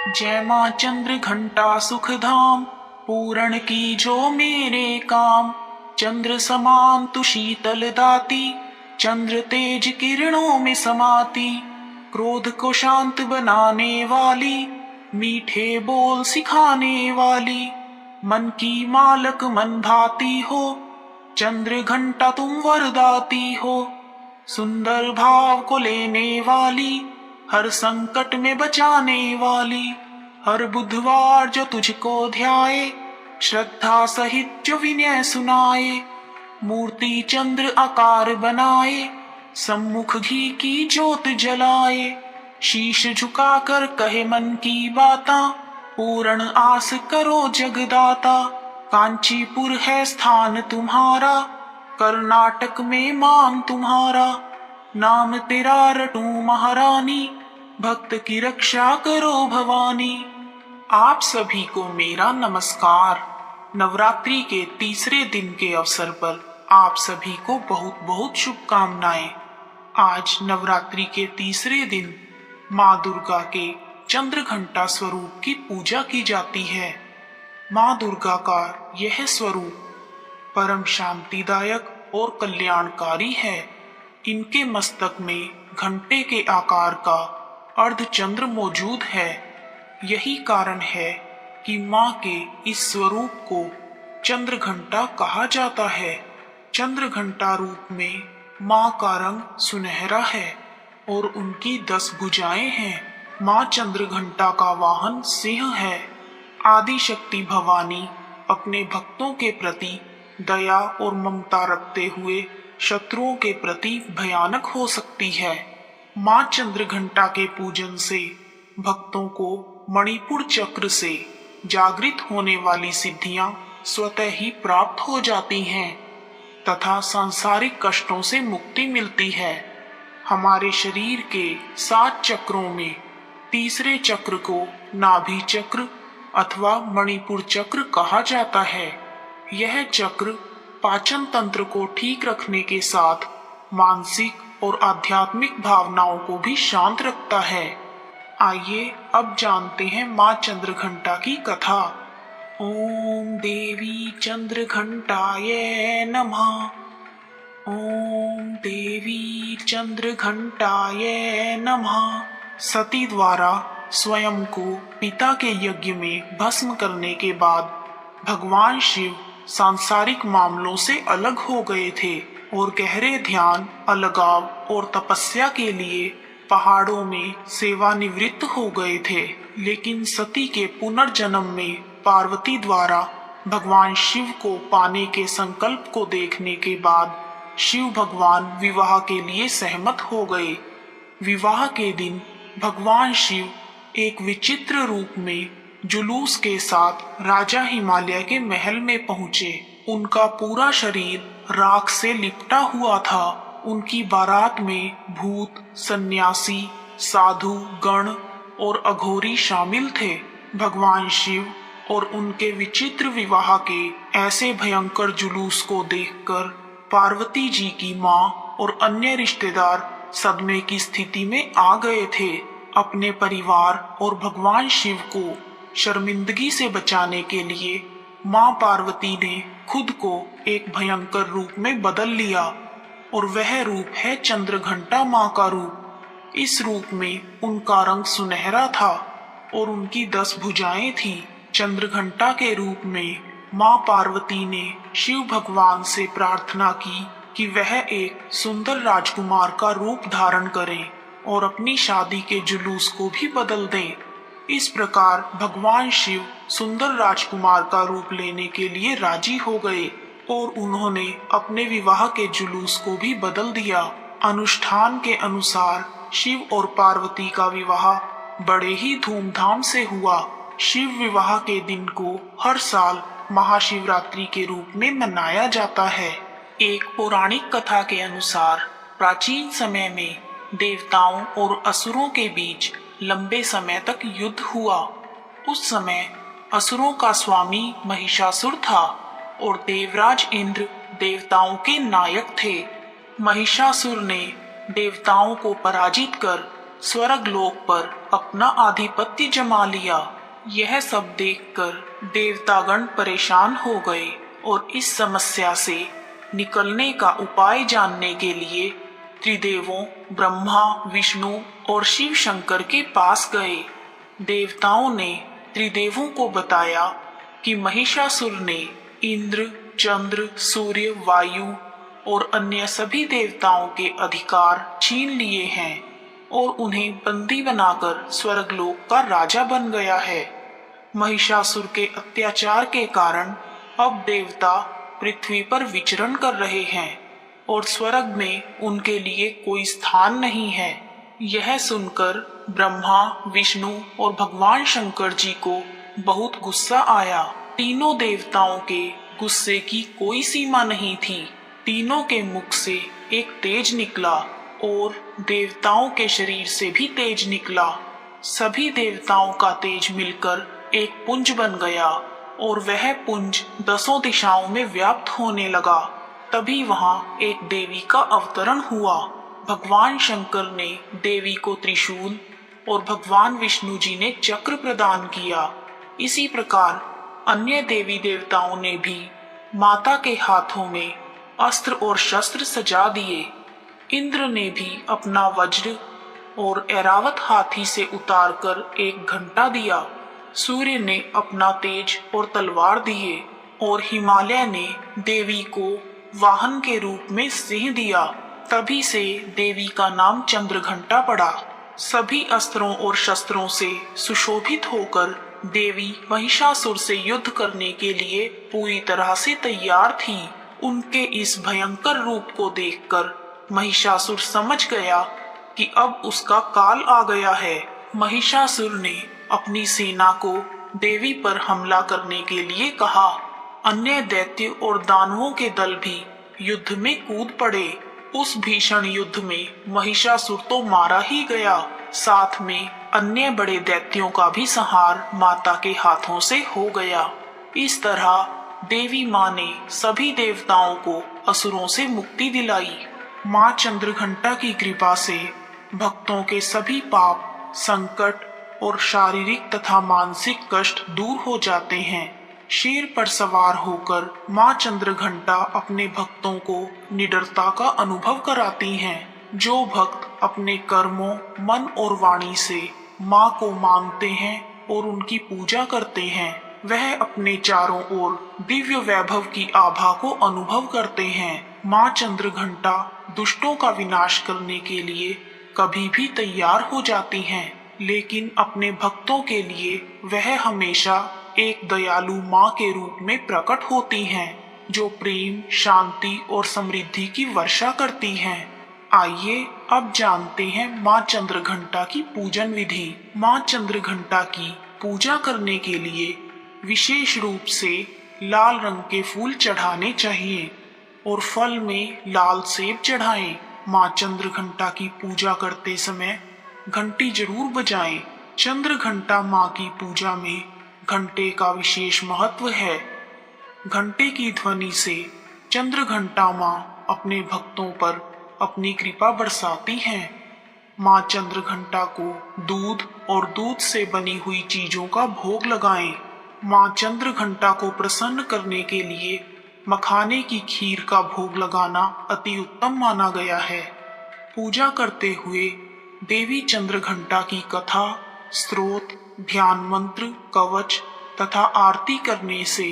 जय माँ चंद्र घंटा सुख धाम, पूरण की जो मेरे काम। चंद्र समान तु शीतल दाती, चंद्र तेज किरणों में समाती। क्रोध को शांत बनाने वाली, मीठे बोल सिखाने वाली। मन की मालक मन भाती हो, चंद्र घंटा तुम वरदाती हो। सुंदर भाव को लेने वाली, हर संकट में बचाने वाली। हर बुधवार जो तुझको ध्याए, श्रद्धा सहित जो विनय सुनाए। मूर्ति चंद्र आकार बनाए, सम्मुख घी की ज्योत जलाए। शीश झुकाकर कहे मन की बाता, पूर्ण आस करो जगदाता। कांचीपुर है स्थान तुम्हारा, कर्नाटक में मान तुम्हारा। नाम तेरा रटूं महारानी, भक्त की रक्षा करो भवानी। आप सभी को मेरा नमस्कार। नवरात्रि के तीसरे दिन के अवसर पर आप सभी को बहुत बहुत शुभकामनाएं। आज नवरात्रि के तीसरे दिन माँ दुर्गा के चंद्र घंटा स्वरूप की पूजा की जाती है। माँ दुर्गा का यह स्वरूप परम शांतिदायक और कल्याणकारी है। इनके मस्तक में घंटे के आकार का अर्धचंद्र मौजूद है। यही कारण है कि माँ के इस स्वरूप को चंद्र घंटा कहा जाता है। चंद्र घंटा रूप में माँ का रंग सुनहरा है और उनकी 10 भुजाएं हैं। माँ चंद्र घंटा का वाहन सिंह है। आदि शक्ति भवानी अपने भक्तों के प्रति दया और ममता रखते हुए शत्रुओं के प्रति भयानक हो सकती है। माँ चंद्र घंटा के पूजन से भक्तों को मणिपुर चक्र से जागृत होने वाली सिद्धियां स्वतः ही प्राप्त हो जाती हैं तथा सांसारिक कष्टों से मुक्ति मिलती है। हमारे शरीर के 7 चक्रों में तीसरे चक्र को नाभि चक्र अथवा मणिपुर चक्र कहा जाता है। यह चक्र पाचन तंत्र को ठीक रखने के साथ मानसिक और आध्यात्मिक भावनाओं को भी शांत रखता है। आइए अब जानते हैं माँ चंद्र घंटा की कथा। ओम देवी चंद्र घंटाय नमः। ओम देवी चंद्र घंटाय नमः। सती द्वारा स्वयं को पिता के यज्ञ में भस्म करने के बाद भगवान शिव सांसारिक मामलों से अलग हो गए थे और गहरे ध्यान, अलगाव और तपस्या के लिए पहाड़ों में सेवानिवृत्त हो गए थे। लेकिन सती के पुनर्जन्म में पार्वती द्वारा भगवान शिव को पाने के संकल्प को देखने के बाद शिव भगवान विवाह के लिए सहमत हो गए। विवाह के दिन भगवान शिव एक विचित्र रूप में जुलूस के साथ राजा हिमालय के महल में पहुंचे। उनका पूरा शरीर राख से लिपटा हुआ था। उनकी बारात में भूत, सन्यासी, साधु गण और अघोरी शामिल थे। भगवान शिव और उनके विचित्र विवाह के ऐसे भयंकर जुलूस को देखकर पार्वती जी की माँ और अन्य रिश्तेदार सदमे की स्थिति में आ गए थे। अपने परिवार और भगवान शिव को शर्मिंदगी से बचाने के लिए माँ पार्वती ने खुद को एक भयंकर रूप में बदल लिया और वह रूप है चंद्र घंटा माँ का रूप। इस रूप में उनका रंग सुनहरा था और उनकी 10 भुजाएं थी। चंद्र घंटा के रूप में माँ पार्वती ने शिव भगवान से प्रार्थना की कि वह एक सुंदर राजकुमार का रूप धारण करें और अपनी शादी के जुलूस को भी बदल दें। इस प्रकार भगवान शिव सुंदर राजकुमार का रूप लेने के लिए राजी हो गए और उन्होंने अपने विवाह के जुलूस को भी बदल दिया। अनुष्ठान के अनुसार शिव और पार्वती का विवाह बड़े ही धूमधाम से हुआ। शिव विवाह के दिन को हर साल महाशिवरात्रि के रूप में मनाया जाता है। एक पौराणिक कथा के अनुसार प्राचीन समय में देवताओं और असुरों के बीच लंबे समय तक युद्ध हुआ। उस समय असुरों का स्वामी महिषासुर था और देवराज इंद्र देवताओं के नायक थे। महिषासुर ने देवताओं को पराजित कर स्वर्ग लोक पर अपना आधिपत्य जमा लिया। यह सब देखकर देवतागण परेशान हो गए और इस समस्या से निकलने का उपाय जानने के लिए त्रिदेवों ब्रह्मा, विष्णु और शिव शंकर के पास गए। देवताओं ने त्रिदेवों को बताया कि महिषासुर ने इंद्र, चंद्र, सूर्य, वायु और अन्य सभी देवताओं के अधिकार छीन लिए हैं और उन्हें बंदी बनाकर स्वर्गलोक का राजा बन गया है। महिषासुर के अत्याचार के कारण अब देवता पृथ्वी पर विचरण कर रहे हैं और स्वर्ग में उनके लिए कोई स्थान नहीं है। यह सुनकर ब्रह्मा, विष्णु और भगवान शंकर जी को बहुत गुस्सा आया। तीनों देवताओं के गुस्से की कोई सीमा नहीं थी। तीनों के मुख से एक तेज निकला और देवताओं के शरीर से भी तेज निकला। सभी देवताओं का तेज मिलकर एक पुंज बन गया और वह पुंज 10 दिशाओं में व्याप्त होने लगा। तभी वहां एक देवी का अवतरण हुआ। भगवान शंकर ने देवी को त्रिशूल और भगवान विष्णु जी ने चक्र प्रदान किया। इसी प्रकार अन्य देवी देवताओं ने भी माता के हाथों में अस्त्र और शस्त्र सजा दिए। इंद्र ने भी अपना वज्र और ऐरावत हाथी से उतारकर एक घंटा दिया। सूर्य ने अपना तेज और तलवार दिए और हिमालय ने देवी को वाहन के रूप में सिंह दिया। तभी से देवी का नाम चंद्रघंटा पड़ा। सभी अस्त्रों और शस्त्रों से सुशोभित होकर देवी महिषासुर से युद्ध करने के लिए पूरी तरह से तैयार थी। उनके इस भयंकर रूप को देखकर महिषासुर समझ गया कि अब उसका काल आ गया है। महिषासुर ने अपनी सेना को देवी पर हमला करने के लिए कहा। अन्य दैत्य और दानवों के दल भी युद्ध में कूद पड़े। उस भीषण युद्ध में महिषासुर तो मारा ही गया, साथ में अन्य बड़े दैत्यों का भी संहार माता के हाथों से हो गया। इस तरह देवी माँ ने सभी देवताओं को असुरों से मुक्ति दिलाई। माँ चंद्रघंटा की कृपा से भक्तों के सभी पाप, संकट और शारीरिक तथा मानसिक कष्ट दूर हो जाते हैं। शेर पर सवार होकर माँ चंद्रघंटा अपने भक्तों को निडरता का अनुभव कराती हैं। जो भक्त अपने कर्मों, मन और वाणी से माँ को मानते हैं और उनकी पूजा करते हैं, वह अपने चारों ओर दिव्य वैभव की आभा को अनुभव करते हैं। माँ चंद्रघंटा दुष्टों का विनाश करने के लिए कभी भी तैयार हो जाती हैं, लेकिन अपने भक्तों के लिए वह हमेशा एक दयालु माँ के रूप में प्रकट होती हैं, जो प्रेम, शांति और समृद्धि की वर्षा करती हैं। आइए अब जानते हैं माँ चंद्रघंटा की पूजन विधि। माँ चंद्रघंटा की पूजा करने के लिए विशेष रूप से लाल रंग के फूल चढ़ाने चाहिए और फल में लाल सेब चढ़ाएं। माँ चंद्रघंटा की पूजा करते समय घंटी जरूर बजाएं। चंद्रघंटा माँ की पूजा में घंटे का विशेष महत्व है। घंटे की ध्वनि से चंद्रघंटा माँ अपने भक्तों पर अपनी कृपा बरसाती हैं। माँ चंद्रघंटा को दूध और दूध से बनी हुई चीजों का भोग लगाएं। माँ चंद्रघंटा को प्रसन्न करने के लिए मखाने की खीर का भोग लगाना अति उत्तम माना गया है। पूजा करते हुए देवी चंद्रघंटा की कथा, स्तोत्र, ध्यान मंत्र, कवच तथा आरती करने से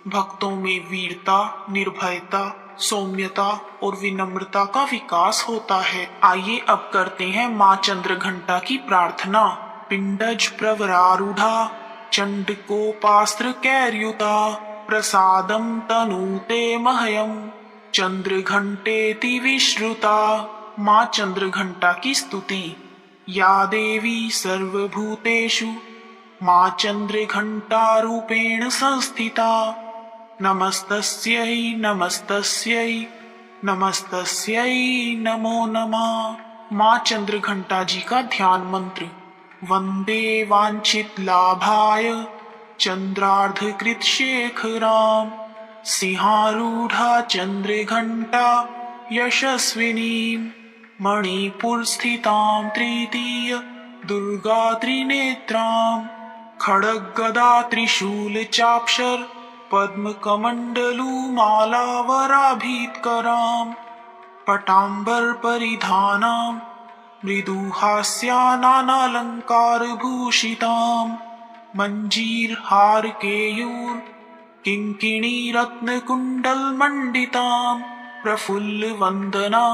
भक्तों में वीरता, निर्भयता, सौम्यता और विनम्रता का विकास होता है। आइए अब करते हैं माँ चंद्रघंटा की प्रार्थना। पिंडज प्रवरारूढ़ा चंडकोपास्त्र कैर्युता प्रसादम तनूते मह्यम चंद्रघंटेति विश्रुता। माँ चंद्रघंटा की स्तुति। या देवी सर्वभूतेषु माँ चंद्रघंटा रूपेण संस्थिता। नमस्तस्यै नमस्तस्यै नमस्तस्यै नमो नमः। माँ चंद्रघंटा जी का ध्यान मंत्र। वंदे वांछित लाभाय चंद्रार्धकृत शेखराम सिंहारूढ़ा चंद्रघंटा यशस्विनी। मणिपुर स्थितां तृतीय दुर्गा त्रिनेत्रां खड्ग गदा त्रिशूल चाक्षर पद्मकमण्डलू मालावराभीतकरां पटाम्बर परिधानां मृदुहास्या नानालङ्कारभूषितां मञ्जीरहार केयूर किङ्किणी रत्नकुण्डलमण्डितां प्रफुल्लवन्दना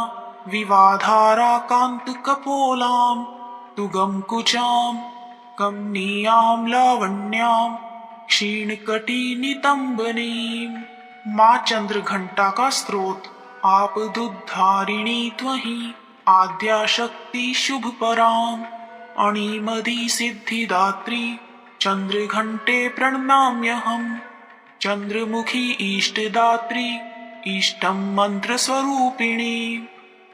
विवाधारा कान्तकपोलां तुगमकुचां कमनीयां लावण्यां क्षीणकटिनितम्बनीं। माँ चंद्रघंटा का स्रोत आप दुधारिणी त्वहि आद्या शक्ति शुभ परां अणिमदि सिद्धिदात्री चंद्रघंटे प्रणमाम्यहम्। चंद्रमुखी इष्टदात्री इष्टं मंत्र स्वरूपिणी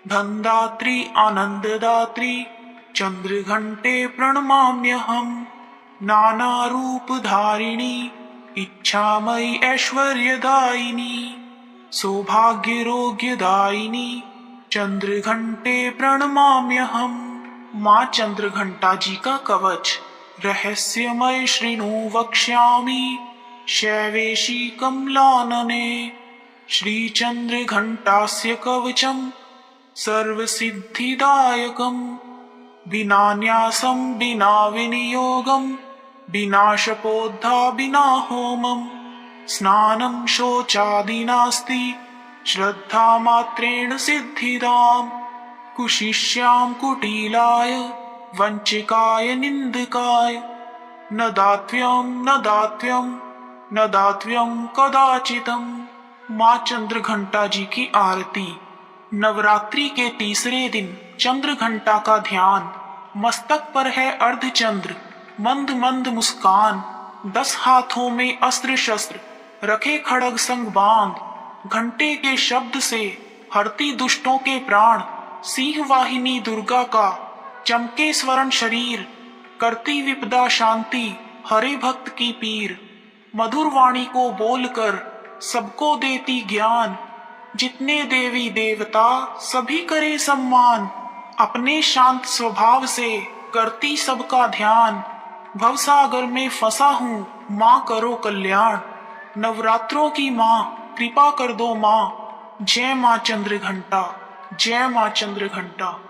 धनदात्री आनंददात्री चंद्रघंटे प्रणमाम्यहम्। नाना रूपधारिणी इच्छामयी ऐश्वर्यदायिनी सौभाग्यरोग्यदायिनी चंद्रघंटे प्रणमाम्यहम्। माँ चंद्रघंटा जी का कवच रहस्यमय श्रीनु वक्ष्यामि शैवेशी कमलानने। श्री चंद्रघंटास्य कवचम सर्वसिद्धिदायकम बिना न्यासम बिना विनियोगम बिना शपोद्धा बिना होमम स्नानं शोचादि नास्ति श्रद्धा मात्रेण सिद्धिदाम्। कुशिष्यां कुटिलाय वंचिकाय निंदकाय न दात्व्यं न दात्व्यं न दात्व्यं कदाचितम्। माँ चंद्रघंटा जी की आरती। नवरात्रि के तीसरे दिन चंद्रघंटा का ध्यान। मस्तक पर है अर्धचंद्र मंद मंद मुस्कान 10 हाथों में अस्त्र शस्त्र रखे खड़ग संग बांध घंटे के शब्द से हरती दुष्टों के प्राण। सिंह वाहिनी दुर्गा का चमके स्वर्ण शरीर करती विपदा शांति हरे भक्त की पीर। मधुर वाणी को बोलकर सबको देती ज्ञान जितने देवी देवता सभी करे सम्मान। अपने शांत स्वभाव से करती सबका ध्यान भवसागर में फंसा हूँ माँ करो कल्याण। नवरात्रों की माँ कृपा कर दो माँ। जय माँ चंद्रघंटा जय माँ चंद्रघंटा।